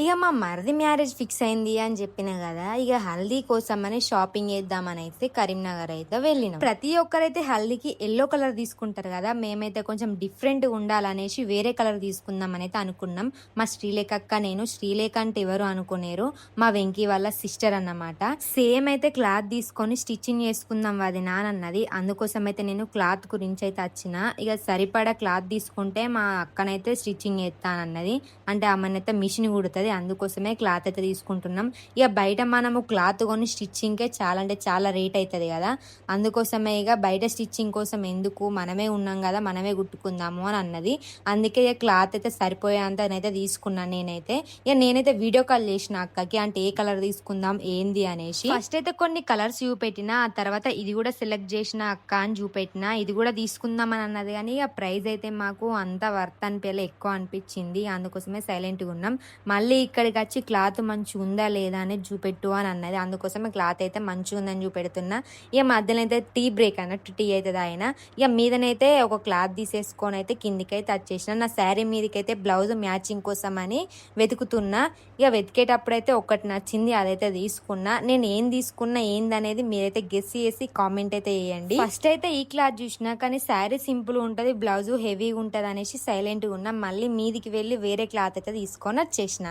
ఇక మా మరిది మ్యారేజ్ ఫిక్స్ అయింది అని చెప్పిన కదా, ఇక హల్దీ కోసం అని షాపింగ్ చేద్దామని అయితే కరీంనగర్ అయితే వెళ్ళినాం. ప్రతి ఒక్కరైతే హల్దీకి ఎల్లో కలర్ తీసుకుంటారు కదా, మేమైతే కొంచెం డిఫరెంట్ ఉండాలనేసి వేరే కలర్ తీసుకుందాం అని అయితే అనుకున్నాం. మా శ్రీలేఖ అక్క నేను, శ్రీలేఖ అంటే ఎవరు అనుకునేరు, మా వెంకీ వాళ్ళ సిస్టర్ అన్నమాట. సేమ్ అయితే క్లాత్ తీసుకొని స్టిచ్చింగ్ చేసుకుందాం అది నానన్నది. అందుకోసం అయితే నేను క్లాత్ గురించి అయితే వచ్చిన. ఇక సరిపడా క్లాత్ తీసుకుంటే మా అక్కనైతే స్టిచ్చింగ్ చేస్తానన్నది, అంటే ఆమెనైతే మిషన్ కుడుతుంది, అందుకోసమే క్లాత్ అయితే తీసుకుంటున్నాం. ఇక బయట మనము క్లాత్ కొని స్టిచ్చింగ్కే చాలా అంటే చాలా రేట్ అవుతుంది కదా, అందుకోసమే ఇక బయట స్టిచ్చింగ్ కోసం ఎందుకు, మనమే ఉన్నాం కదా మనమే కుట్టుకుందాము అని అన్నది. అందుకే ఇక క్లాత్ అయితే సరిపోయేంతనైతే తీసుకున్నాను నేనైతే. ఇక నేనైతే వీడియో కాల్ చేసిన అక్కకి, అంటే ఏ కలర్ తీసుకుందాం ఏంది అనేసి. ఫస్ట్ అయితే కొన్ని కలర్స్ చూపెట్టిన, ఆ తర్వాత ఇది కూడా సెలెక్ట్ చేసిన అక్క అని చూపెట్టిన, ఇది కూడా తీసుకుందాం అని అన్నది. కానీ ఇక ప్రైస్ అయితే మాకు అంత వర్త్ అనిపించలే, ఎక్కువ అనిపించింది, అందుకోసమే సైలెంట్గా ఉన్నాం. మళ్ళీ ఇక్కడికి వచ్చి క్లాత్ మంచిగా ఉందా లేదా అనేది చూపెట్టు అని అన్నది, అందుకోసమే క్లాత్ అయితే మంచిగా ఉందని చూపెడుతున్నా. ఇక మధ్యలో అయితే టీ బ్రేక్ అన్నట్టు టీ అయితే ఆయన. ఇక మీదనైతే ఒక క్లాత్ తీసేసుకొని అయితే కిందికైతే వచ్చేసిన. నా శారీ మీదకైతే బ్లౌజ్ మ్యాచింగ్ కోసం అని వెతుకుతున్నా. ఇక వెతికేటప్పుడైతే ఒకటి నచ్చింది, అదైతే తీసుకున్నా. నేను ఏం తీసుకున్నా ఏందనేది మీరైతే గెస్ చేసి కామెంట్ అయితే చేయండి. ఫస్ట్ అయితే ఈ క్లాత్ చూసినా, కానీ శారీ సింపుల్ ఉంటుంది, బ్లౌజ్ హెవీగా ఉంటుంది అనేసి సైలెంట్గా ఉన్నా. మళ్ళీ మీదికి వెళ్ళి వేరే క్లాత్ అయితే తీసుకొని వచ్చేసిన.